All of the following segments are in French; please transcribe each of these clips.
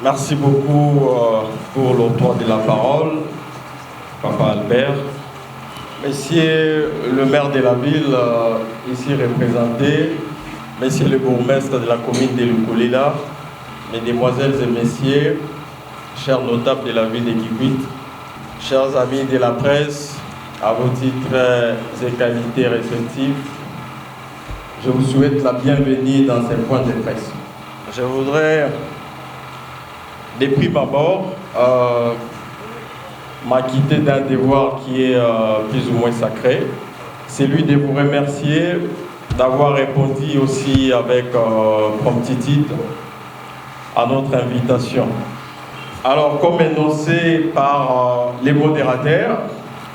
Merci beaucoup pour l'octroi de la parole, Papa Albert. Monsieur le maire de la ville, ici représenté, Monsieur le bourgmestre de la commune de Lukulila, Mesdemoiselles et Messieurs, chers notables de la ville de Kikwit, chers amis de la presse, à vos titres et qualités respectifs, je vous souhaite la bienvenue dans ces points de presse. Je voudrais, de prime abord, m'acquitter d'un devoir qui est plus ou moins sacré, celui de vous remercier d'avoir répondu aussi avec promptitude à notre invitation. Alors, comme énoncé par les modérateurs,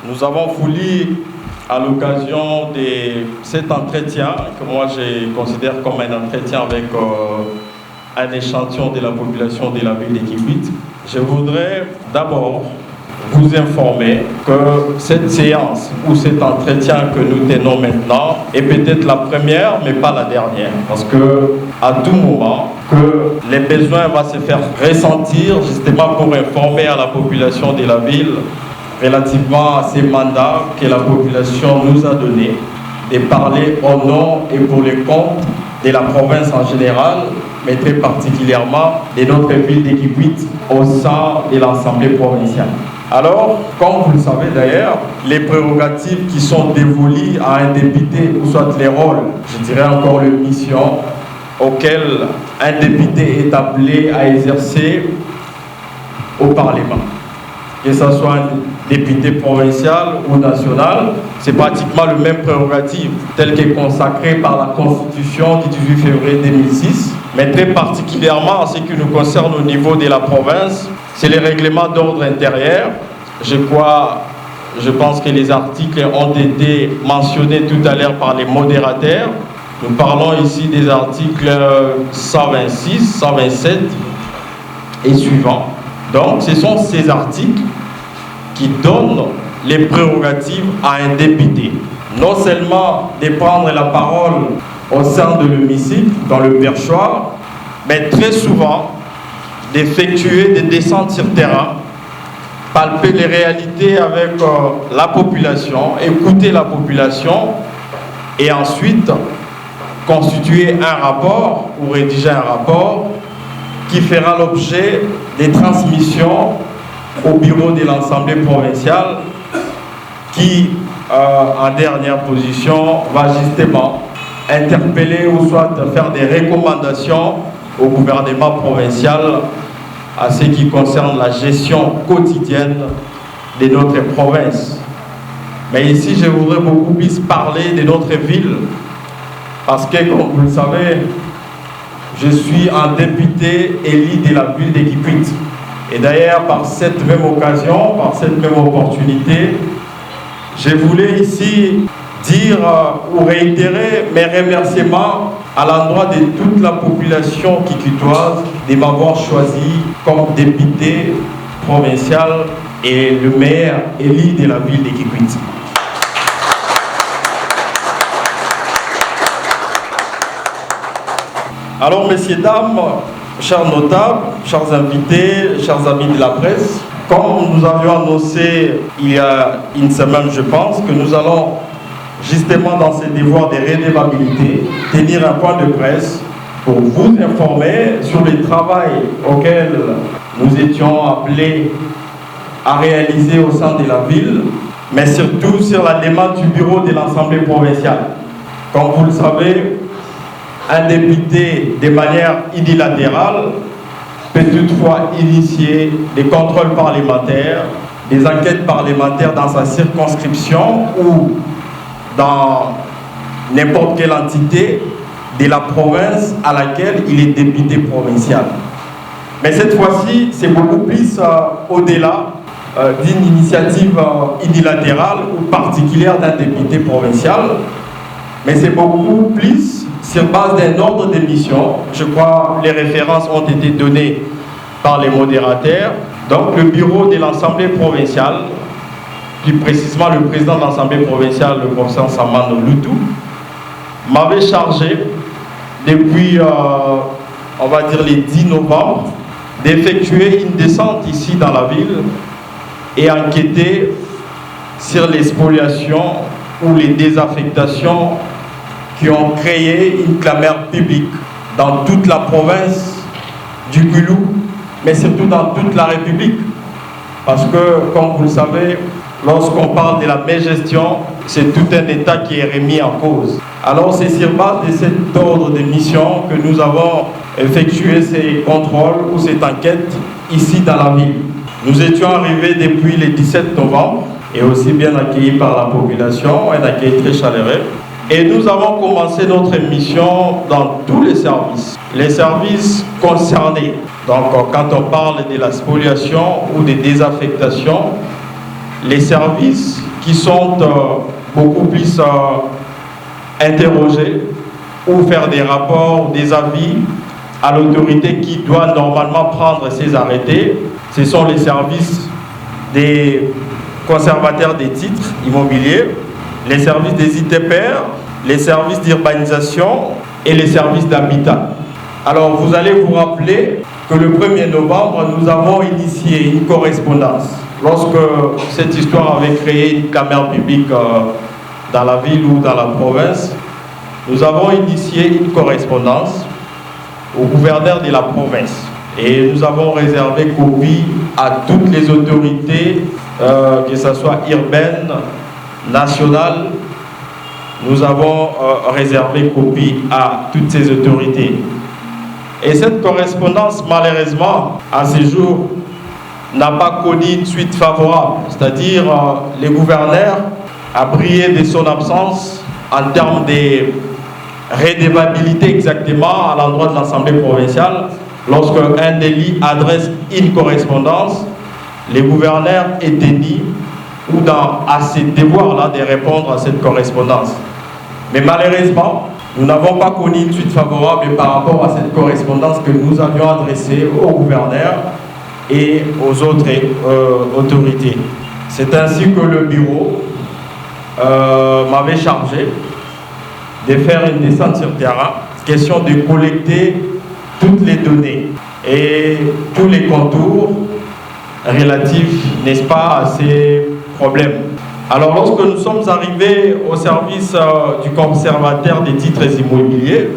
nous avons voulu, à l'occasion de cet entretien, que moi je considère comme un entretien avec un échantillon de la population de la ville de Kikwit, je voudrais d'abord vous informer que cette séance ou cet entretien que nous tenons maintenant est peut-être la première, mais pas la dernière. Parce que à tout moment, que les besoins vont se faire ressentir justement pour informer à la population de la ville relativement à ces mandats que la population nous a donnés, de parler au nom et pour le compte de la province en général, mais très particulièrement de notre ville de Kikwit au sein de l'Assemblée provinciale. Alors, comme vous le savez d'ailleurs, les prérogatives qui sont dévolues à un député, ou soit les rôles, je dirais encore les missions auxquelles un député est appelé à exercer au Parlement. Que ce soit un député provincial ou national, c'est pratiquement le même prérogative, tel qu'est consacré par la Constitution du 18 février 2006, mais très particulièrement en ce qui nous concerne au niveau de la province, c'est les règlements d'ordre intérieur. Je pense que les articles ont été mentionnés tout à l'heure par les modérateurs. Nous parlons ici des articles 126, 127 et suivants. Donc, ce sont ces articles qui donnent les prérogatives à un député. Non seulement de prendre la parole au sein de l'hémicycle, dans le perchoir, mais très souvent d'effectuer des descentes sur terrain, palper les réalités avec la population, écouter la population et ensuite constituer un rapport ou rédiger un rapport qui fera l'objet des transmissions au bureau de l'Assemblée provinciale qui, en dernière position, va justement interpeller ou soit faire des recommandations au gouvernement provincial à ce qui concerne la gestion quotidienne de notre province. Mais ici, je voudrais beaucoup plus parler de notre ville parce que, comme vous le savez, je suis un député élu de la ville de Kikwit. Et d'ailleurs, par cette même occasion, par cette même opportunité, je voulais ici dire ou réitérer mes remerciements à l'endroit de toute la population kikwitoise de m'avoir choisi comme député provincial et le maire élu de la ville de Kikwit. Alors, messieurs, dames, chers notables, chers invités, chers amis de la presse, comme nous avions annoncé il y a une semaine, je pense, que nous allons justement dans ces devoirs de redevabilité tenir un point de presse pour vous informer sur le travail auquel nous étions appelés à réaliser au sein de la ville, mais surtout sur la demande du bureau de l'Assemblée provinciale. Comme vous le savez, un député, de manière unilatérale, peut toutefois initier des contrôles parlementaires, des enquêtes parlementaires dans sa circonscription ou dans n'importe quelle entité de la province à laquelle il est député provincial. Mais cette fois-ci, c'est beaucoup plus au-delà d'une initiative unilatérale ou particulière d'un député provincial, mais c'est beaucoup plus sur base d'un ordre de mission. Je crois que les références ont été données par les modérateurs. Donc le bureau de l'Assemblée provinciale, plus précisément le président de l'Assemblée provinciale, le professeur Samano Loutou, m'avait chargé depuis, on va dire, les 10 novembre d'effectuer une descente ici dans la ville et enquêter sur les spoliations ou les désaffectations qui ont créé une clameur publique dans toute la province du Gouloux, mais surtout dans toute la République. Parce que, comme vous le savez, lorsqu'on parle de la mégestion, c'est tout un État qui est remis en cause. Alors c'est sur base de cet ordre de mission que nous avons effectué ces contrôles ou cette enquête ici dans la ville. Nous étions arrivés depuis le 17 novembre et aussi bien accueillis par la population, un accueil très chaleureux. Et nous avons commencé notre mission dans tous les services concernés. Donc quand on parle de la spoliation ou des désaffectations, les services qui sont beaucoup plus interrogés ou faire des rapports, des avis à l'autorité qui doit normalement prendre ces arrêtés, ce sont les services des conservateurs des titres immobiliers, les services des ITPR, les services d'urbanisation et les services d'habitat. Alors vous allez vous rappeler que le 1er novembre, nous avons initié une correspondance. Lorsque cette histoire avait créé une clameur publique dans la ville ou dans la province, nous avons initié une correspondance au gouverneur de la province. Et nous avons réservé copie à toutes les autorités, que ce soit urbaines, nationales. Nous avons réservé copie à toutes ces autorités. Et cette correspondance, malheureusement, à ce jour, n'a pas connu une suite favorable. C'est-à-dire, le gouverneur a brillé de son absence en termes de redevabilité exactement à l'endroit de l'Assemblée provinciale. Lorsque un élu adresse une correspondance, le gouverneur est tenu ou à ses devoirs-là de répondre à cette correspondance. Mais malheureusement, nous n'avons pas connu une suite favorable par rapport à cette correspondance que nous avions adressée au gouverneur et aux autres autorités. C'est ainsi que le bureau m'avait chargé de faire une descente sur terrain, question de collecter toutes les données et tous les contours relatifs, n'est-ce pas, à ces problèmes. Alors lorsque nous sommes arrivés au service du conservateur des titres immobiliers,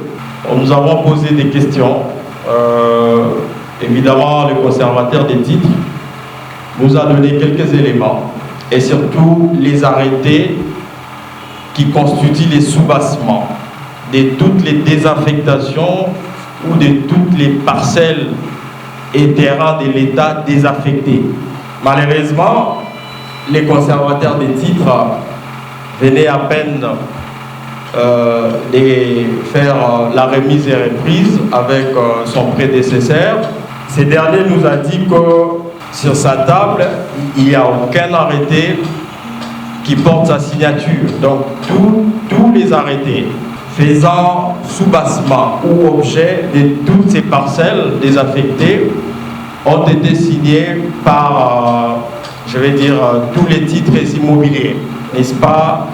nous avons posé des questions. Évidemment, le conservateur des titres nous a donné quelques éléments et surtout les arrêtés qui constituent les soubassements de toutes les désaffectations ou de toutes les parcelles et terrains de l'État désaffectés. Malheureusement, les conservateurs des titres venaient à peine de faire la remise et reprise avec son prédécesseur. Ce dernier nous a dit que sur sa table, il n'y a aucun arrêté qui porte sa signature. Donc tous les arrêtés faisant soubassement ou objet de toutes ces parcelles désaffectées ont été signés par, je vais dire, tous les titres immobiliers, n'est-ce pas?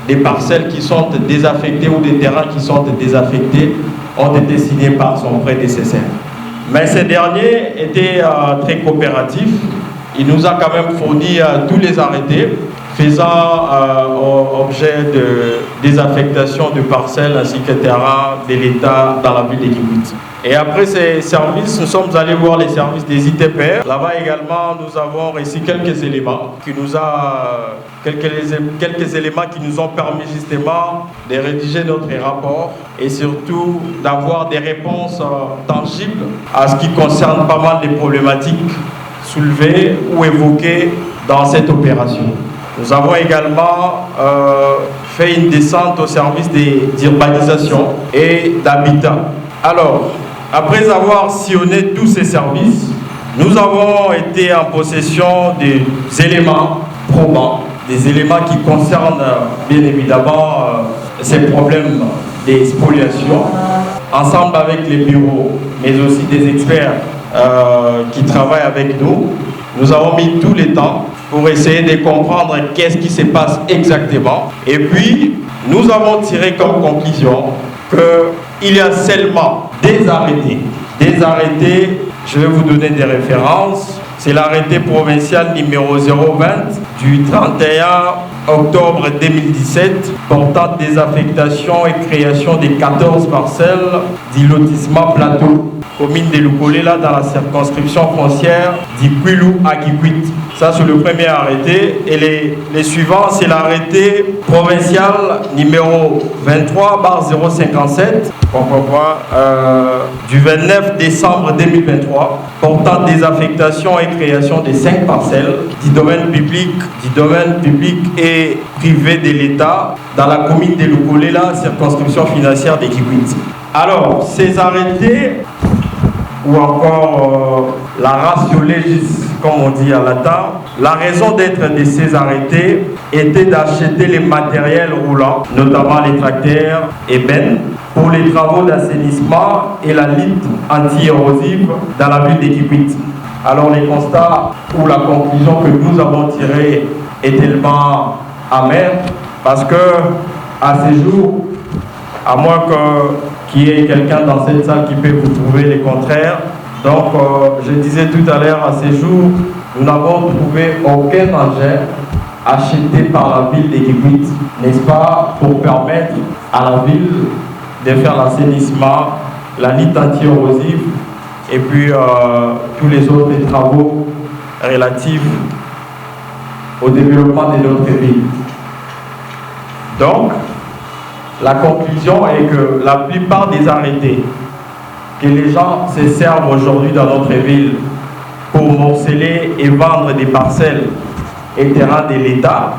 Des parcelles qui sont désaffectées ou des terrains qui sont désaffectés ont été signés par son prédécesseur. Mais ce dernier était très coopératif. Il nous a quand même fourni tous les arrêtés faisant objet de désaffectation de parcelles ainsi que terrains de l'État dans la ville de Kikwit. Et après ces services, nous sommes allés voir les services des ITPR. Là-bas également, nous avons reçu quelques éléments qui nous ont permis justement de rédiger notre rapport et surtout d'avoir des réponses tangibles à ce qui concerne pas mal des problématiques soulevées ou évoquées dans cette opération. Nous avons également fait une descente au service d'urbanisation et d'habitat. Alors, après avoir sillonné tous ces services, nous avons été en possession des éléments probants, des éléments qui concernent bien évidemment ces problèmes des spoliations, ensemble avec les bureaux, mais aussi des experts qui travaillent avec nous. Nous avons mis tout le temps pour essayer de comprendre qu'est-ce qui se passe exactement. Et puis, nous avons tiré comme conclusion qu'il y a seulement des arrêtés Je vais vous donner des références. C'est l'arrêté provincial numéro 020 du 31 octobre 2017 portant désaffectation et création des 14 parcelles du lotissement Plateau, commune de Lukolela dans la circonscription foncière d'Ikwilu à Kikwit. Ça, c'est le premier arrêté. Et les suivants, c'est l'arrêté provincial numéro 23/057 du 29 décembre 2023 portant désaffectation et création des 5 parcelles du domaine public et privé de l'État dans la commune de Lukolela, circonscription financière de Kikwit. Alors, ces arrêtés, ou encore la ratio legis, comme on dit en latin, la raison d'être de ces arrêtés était d'acheter les matériels roulants, notamment les tracteurs et bennes, pour les travaux d'assainissement et la lutte anti-érosive dans la ville de Kikwit. Alors les constats ou la conclusion que nous avons tirée est tellement amère parce que à ces jours, à moins qu'il y ait quelqu'un dans cette salle qui peut vous prouver le contraire. Donc, je disais tout à l'heure, à ces jours, nous n'avons trouvé aucun engin acheté par la ville de Kikwit, n'est-ce pas, pour permettre à la ville de faire l'assainissement, la lutte anti-érosive et puis tous les autres travaux relatifs au développement de notre ville. Donc, la conclusion est que la plupart des arrêtés que les gens se servent aujourd'hui dans notre ville pour morceler et vendre des parcelles et terrains de l'État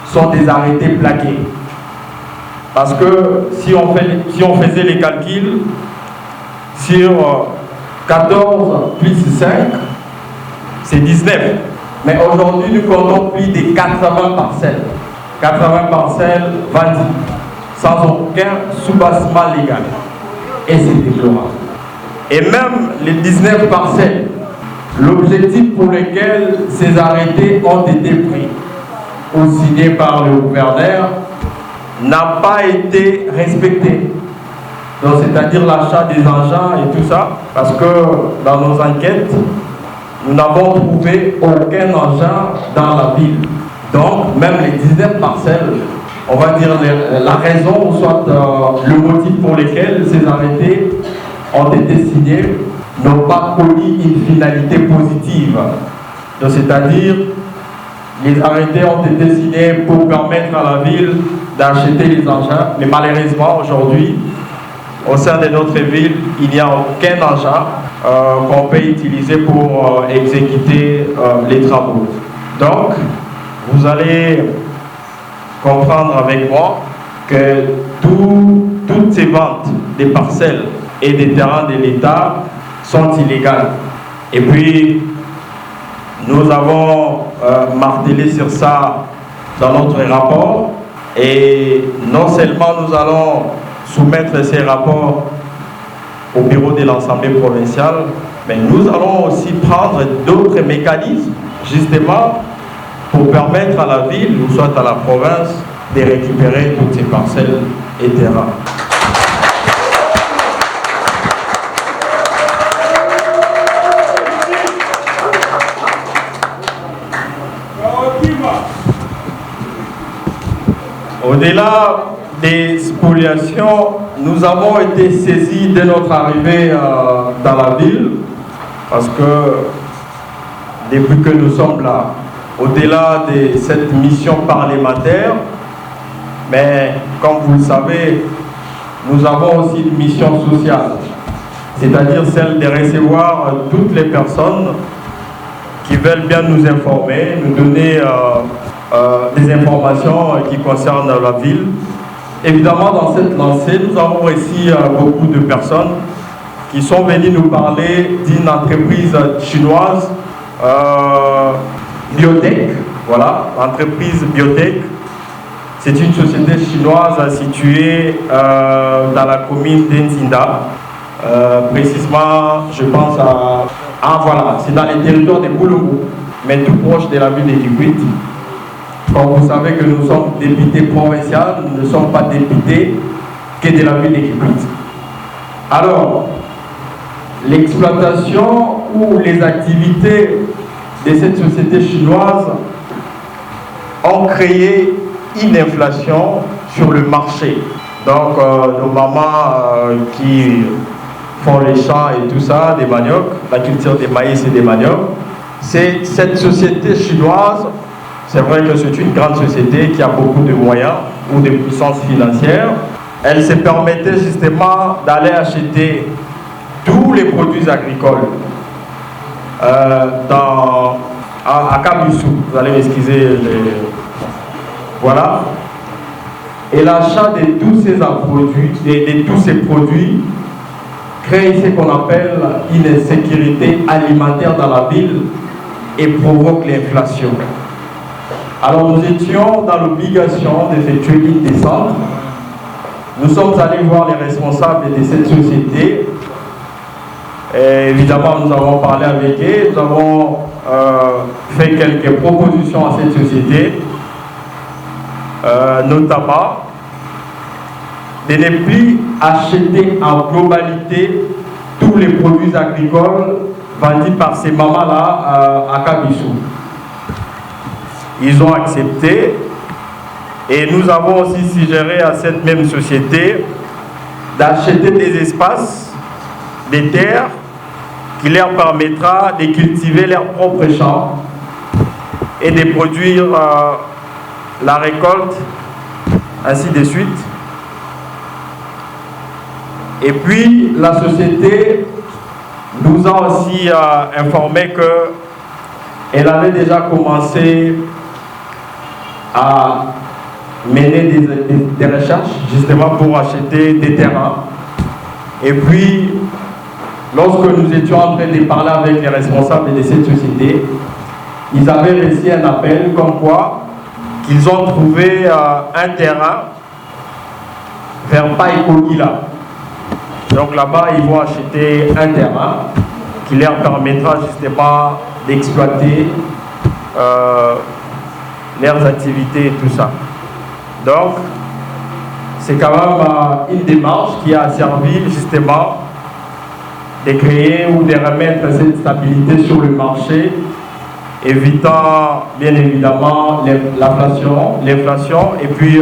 sont des arrêtés plaqués. Parce que si on faisait les calculs, sur 14 plus 5, c'est 19. Mais aujourd'hui, nous comptons plus de 80 parcelles. 80 parcelles vendues, sans aucun soubassement légal. Et c'est déplorable. Et même les 19 parcelles, l'objectif pour lequel ces arrêtés ont été pris ou signés par le gouverneur n'a pas été respecté. Donc c'est-à-dire l'achat des engins et tout ça, parce que dans nos enquêtes, nous n'avons trouvé aucun engin dans la ville. Donc même les 19 parcelles, on va dire la raison, soit le motif pour lequel ces arrêtés ont été signés, n'ont pas connu une finalité positive. Donc c'est-à-dire, les arrêtés ont été signés pour permettre à la ville d'acheter les engins, mais malheureusement aujourd'hui, au sein de notre ville, il n'y a aucun engin qu'on peut utiliser pour exécuter les travaux. Donc, vous allez comprendre avec moi que toutes ces ventes des parcelles et des terrains de l'État sont illégales. Et puis, nous avons martelé sur ça dans notre rapport et non seulement nous allons soumettre ces rapports au bureau de l'Assemblée provinciale, mais nous allons aussi prendre d'autres mécanismes justement pour permettre à la ville ou soit à la province de récupérer toutes ces parcelles et terrains. Au-delà des spoliations, nous avons été saisis dès notre arrivée dans la ville, parce que depuis que nous sommes là, au-delà de cette mission parlementaire, mais comme vous le savez, nous avons aussi une mission sociale, c'est-à-dire celle de recevoir toutes les personnes qui veulent bien nous informer, nous donner des informations qui concernent la ville. Évidemment, dans cette lancée, nous avons aussi beaucoup de personnes qui sont venues nous parler d'une entreprise chinoise, Biotech, voilà, l'entreprise Biotech. C'est une société chinoise située dans la commune d'Nzinda, précisément, je pense voilà, c'est dans les territoires de Boulou, mais tout proche de la ville de Kikwit. Comme vous savez que nous sommes députés provinciaux, nous ne sommes pas députés que de la ville de Kikwit. Alors, l'exploitation ou les activités de cette société chinoise ont créé une inflation sur le marché. Donc nos mamans qui font les champs et tout ça, des maniocs, la culture des maïs et des maniocs, c'est cette société chinoise, c'est vrai que c'est une grande société qui a beaucoup de moyens ou de puissance financière. Elle se permettait justement d'aller acheter tous les produits agricoles à Kabissou. Vous allez m'excuser. Voilà. Et l'achat de tous ces produits crée ce qu'on appelle une insécurité alimentaire dans la ville et provoque l'inflation. Alors nous étions dans l'obligation d'effectuer une descente. Nous sommes allés voir les responsables de cette société. Et évidemment, nous avons parlé avec eux, nous avons fait quelques propositions à cette société, notamment de ne plus acheter en globalité tous les produits agricoles vendus par ces mamans-là à Kabissou. Ils ont accepté et nous avons aussi suggéré à cette même société d'acheter des espaces, des terres qui leur permettra de cultiver leurs propres champs et de produire la récolte, ainsi de suite. Et puis la société nous a aussi informé qu'elle avait déjà commencé à mener des recherches justement pour acheter des terrains. Et puis, lorsque nous étions en train de parler avec les responsables de cette société, ils avaient reçu un appel comme quoi qu'ils ont trouvé un terrain vers Païkonila. Donc là-bas, ils vont acheter un terrain qui leur permettra justement d'exploiter leurs activités et tout ça. Donc, c'est quand même une démarche qui a servi justement de créer ou de remettre cette stabilité sur le marché, évitant bien évidemment l'inflation et puis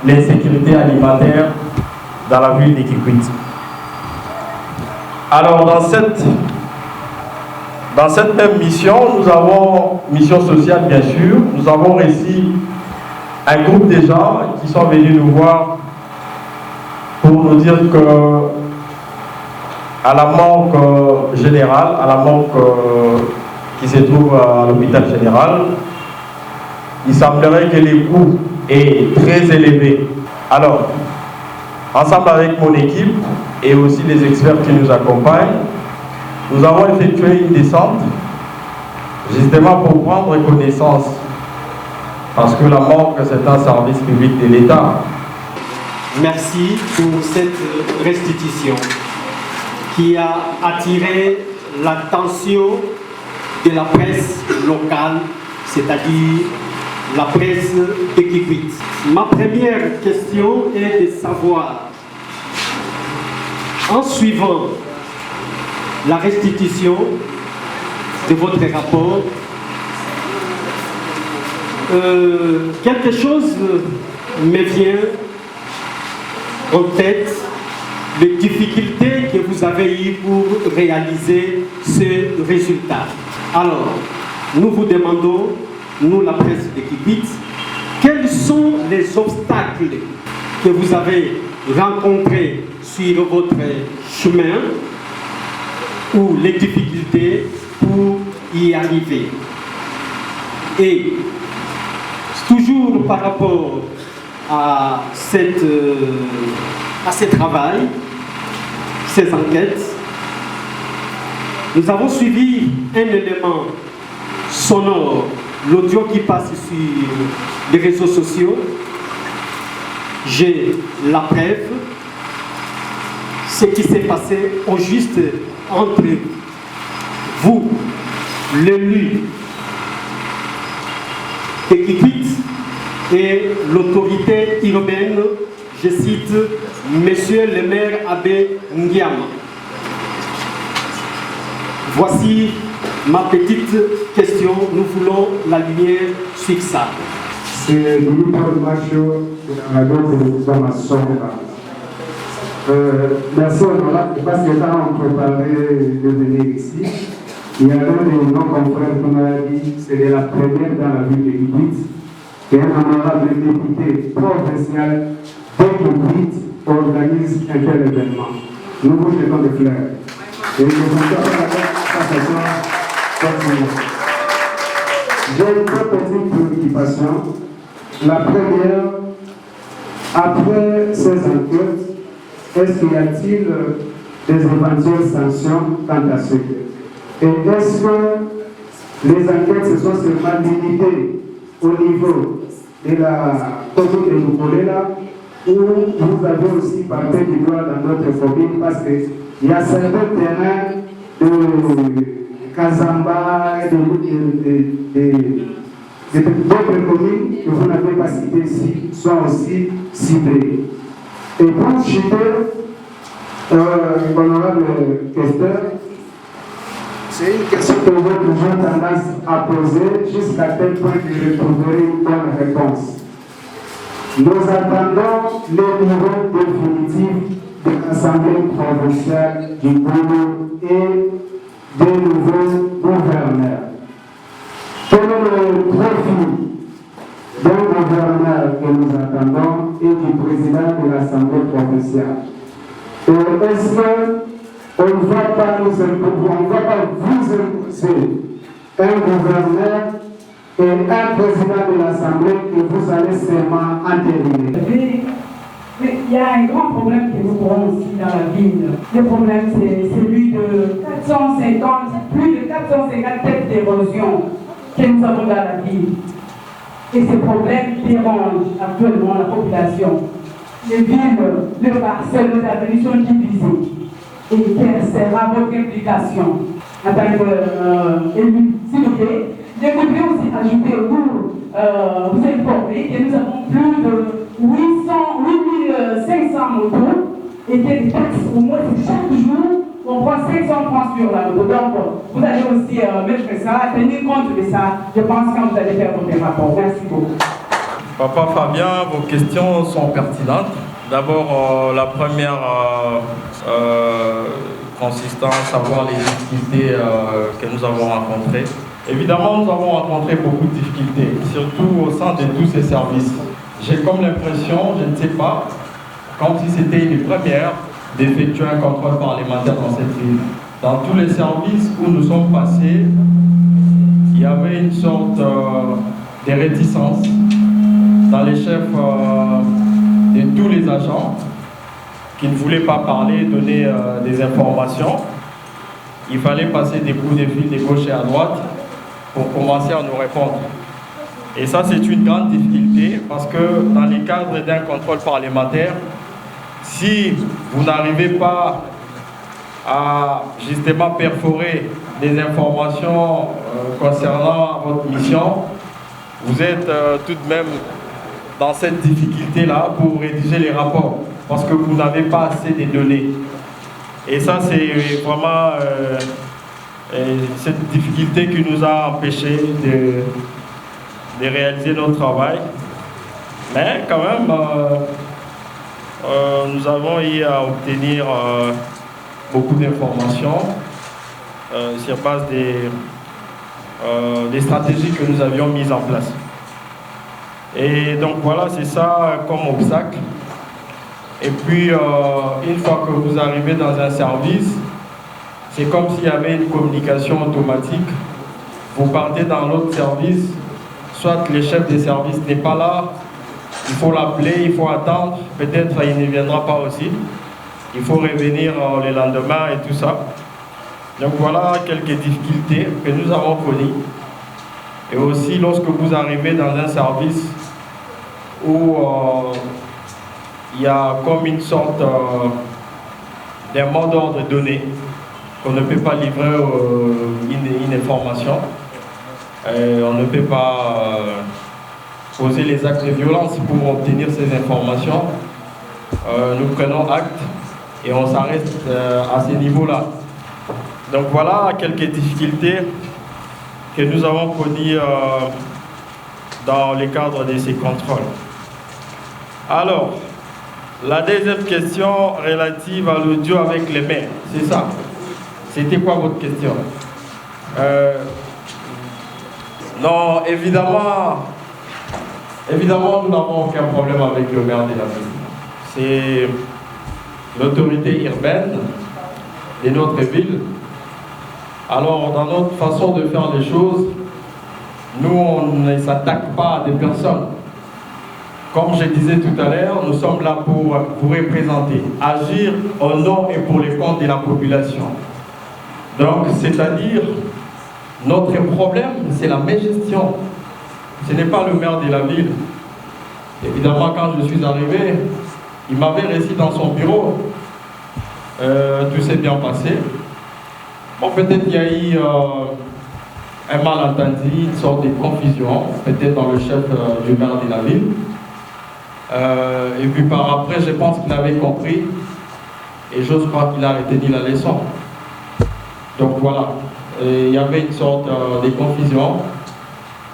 l'insécurité alimentaire dans la ville de Kikwit. Alors dans cette même mission, nous avons, mission sociale bien sûr, nous avons reçu un groupe de gens qui sont venus nous voir pour nous dire que à la morgue générale, à la morgue qui se trouve à l'hôpital général, il semblerait que les coûts est très élevé. Alors, ensemble avec mon équipe et aussi les experts qui nous accompagnent, nous avons effectué une descente justement pour prendre connaissance, parce que la morgue c'est un service public de l'État. Merci pour cette restitution qui a attiré l'attention de la presse locale, c'est-à-dire la presse de Kikwit. Ma première question est de savoir, en suivant la restitution de votre rapport, quelque chose me vient en tête, les difficultés que vous avez eues pour réaliser ce résultat. Alors, nous vous demandons, nous la presse de Kikwit, quels sont les obstacles que vous avez rencontrés sur votre chemin ou les difficultés pour y arriver. Et toujours par rapport à ce travail, ces enquêtes, nous avons suivi un élément sonore, l'audio qui passe sur les réseaux sociaux. J'ai la preuve, ce qui s'est passé au juste entre vous, l'élu de Kikwit et l'autorité urbaine, je cite Monsieur le maire Abbé Ndiama. Voici ma petite question. Nous voulons la lumière sur ça. C'est Louis-Paul Macho de la radio télévision Massonga. Merci honorable, parce que quand on préparait de venir ici, il y avait des non-confrères qui m'ont dit que c'était la première dans la ville de Kibuit qu'un honorable député provincial de Kibuit organise un tel événement. Nous vous jetons des fleurs. Et nous vous continue. J'ai deux petites préoccupations. La première, après ces enquêtes, est-ce qu'il y a-t-il des éventuelles sanctions quant à ce que? Et est-ce que les enquêtes se sont seulement limitées au niveau de la commune de Lukolela, ou vous avez aussi parlé du droit dans notre commune, parce qu'il y a certains terrains de Kazamba et d'autres communes que vous n'avez pas citées ici sont aussi ciblées. Et pour citer, honorable questeur, c'est une question que vous avez toujours tendance à poser jusqu'à tel point que je trouverai une bonne réponse. Nous attendons le niveau définitif de l'Assemblée provinciale du Boulou et des nouveaux gouverneurs. Quel est le profil d'un gouverneur que nous attendons et du président de l'Assemblée provinciale? Est-ce qu'on ne va pas vous imposer un gouverneur et un président de l'Assemblée que vous allez seulement entériner? Mais il y a un grand problème que nous aurons aussi dans la ville. Le problème, c'est celui de 450, plus de 450 têtes d'érosion que nous avons dans la ville. Et ce problème dérange actuellement la population. Les villes, les parcelles, les avenues sont divisées. Et quelle sera votre implication en tant qu'élu? S'il vous plaît, je voudrais aussi ajouter pour vous informer que nous avons plus de 8500 motos et que les taxes, au moins chaque jour, on prend 500 francs sur la moto. Donc, vous allez aussi mettre ça, tenir compte de ça. Je pense quand vous allez faire votre rapport. Merci beaucoup. Papa Fabien, vos questions sont pertinentes. D'abord, la première consistant à savoir les difficultés que nous avons rencontrées. Évidemment, nous avons rencontré beaucoup de difficultés, surtout au sein de tous ces services. J'ai comme l'impression, je ne sais pas, comme si c'était une première, d'effectuer un contrôle parlementaire dans cette ville. Dans tous les services où nous sommes passés, il y avait une sorte de réticence dans les chefs de tous les agents qui ne voulaient pas parler, donner des informations. Il fallait passer des coups de fil de gauche et à droite pour commencer à nous répondre. Et ça, c'est une grande difficulté parce que dans les cadres d'un contrôle parlementaire, si vous n'arrivez pas à justement perforer des informations concernant votre mission, vous êtes tout de même dans cette difficulté-là pour rédiger les rapports parce que vous n'avez pas assez de données. Et ça, c'est vraiment cette difficulté qui nous a empêchés de réaliser notre travail. Mais quand même, nous avons eu à obtenir beaucoup d'informations sur base des stratégies que nous avions mises en place. Et donc voilà, c'est ça comme obstacle. Et puis, une fois que vous arrivez dans un service, c'est comme s'il y avait une communication automatique. Vous partez dans l'autre service, soit le chef des services n'est pas là, il faut l'appeler, il faut attendre, peut-être il ne viendra pas aussi. Il faut revenir le lendemain et tout ça. Donc voilà quelques difficultés que nous avons connues. Et aussi lorsque vous arrivez dans un service où il y a comme une sorte d'un mot d'ordre donné, qu'on ne peut pas livrer une information, on ne peut pas poser les actes de violence pour obtenir ces informations. Nous prenons acte et on s'arrête à ce niveau-là. Donc voilà quelques difficultés que nous avons connues dans le cadre de ces contrôles. Alors, la deuxième question relative à l'audio avec les maires, c'est ça. C'était quoi votre question? Non, évidemment, nous n'avons aucun problème avec le maire de la ville. C'est l'autorité urbaine de notre ville. Alors, dans notre façon de faire les choses, nous, on ne s'attaque pas à des personnes. Comme je disais tout à l'heure, nous sommes là pour vous représenter, agir au nom et pour les comptes de la population. Donc, c'est-à-dire, notre problème, c'est la mégestion. Ce n'est pas le maire de la ville. Évidemment, quand je suis arrivé, il m'avait reçu dans son bureau. Tout s'est bien passé. Bon, peut-être qu'il y a eu un malentendu, une sorte de confusion, peut-être dans le chef du maire de la ville. Et puis par après, je pense qu'il avait compris. Et j'ose croire qu'il a retenu la leçon. Donc voilà, il y avait une sorte de confusion.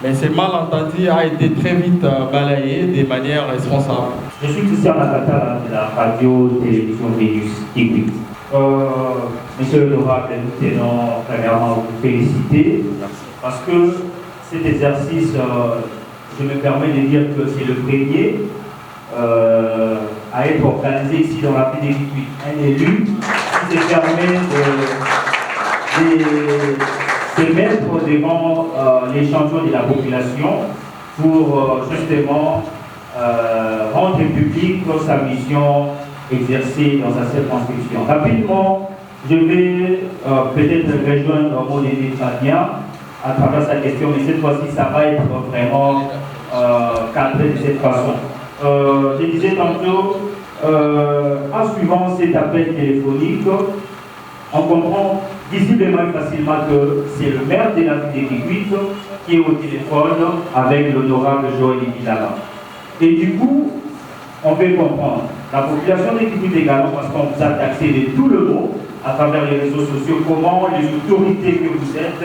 Mais ce malentendu a été très vite balayé de manière responsable. Je suis Christian Nakata de la radio-télévision Vénus Kiwi. Monsieur l'honorable, nous tenons premièrement à vous féliciter parce que cet exercice, je me permets de dire que c'est le premier à être organisé ici dans la ville de un élu qui se permet de se mettre devant l'échantillon de la population pour justement rendre public sa mission exercée dans sa circonscription. Rapidement, je vais peut-être rejoindre mon aîné Fabien à travers sa question, mais cette fois-ci, ça va être vraiment cadré de cette façon. Je disais tantôt, en suivant cet appel téléphonique, on comprend visiblement et facilement que c'est le maire de la ville de Kikwit qui est au téléphone avec l'honorable Joël Bilala. Et du coup, on peut comprendre. La population de Kikwit également, parce qu'on vous a taxé de tout le monde à travers les réseaux sociaux, comment les autorités que vous êtes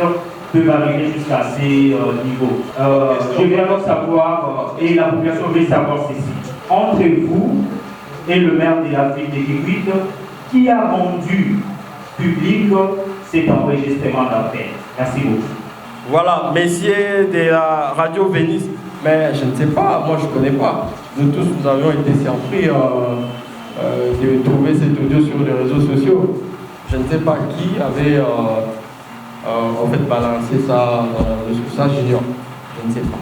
peuvent arriver jusqu'à ces niveaux. Je veux alors savoir, et la population veut savoir ceci, entre vous et le maire de la ville de Kikwit, qui a rendu public cet enregistrement d'appel? Merci beaucoup. Voilà, messieurs de la radio Vénus, mais je ne sais pas, moi je ne connais pas. Nous tous, nous avions été surpris de trouver cet audio sur les réseaux sociaux. Je ne sais pas qui avait en fait balancé ça, j'ignore. Je ne sais pas.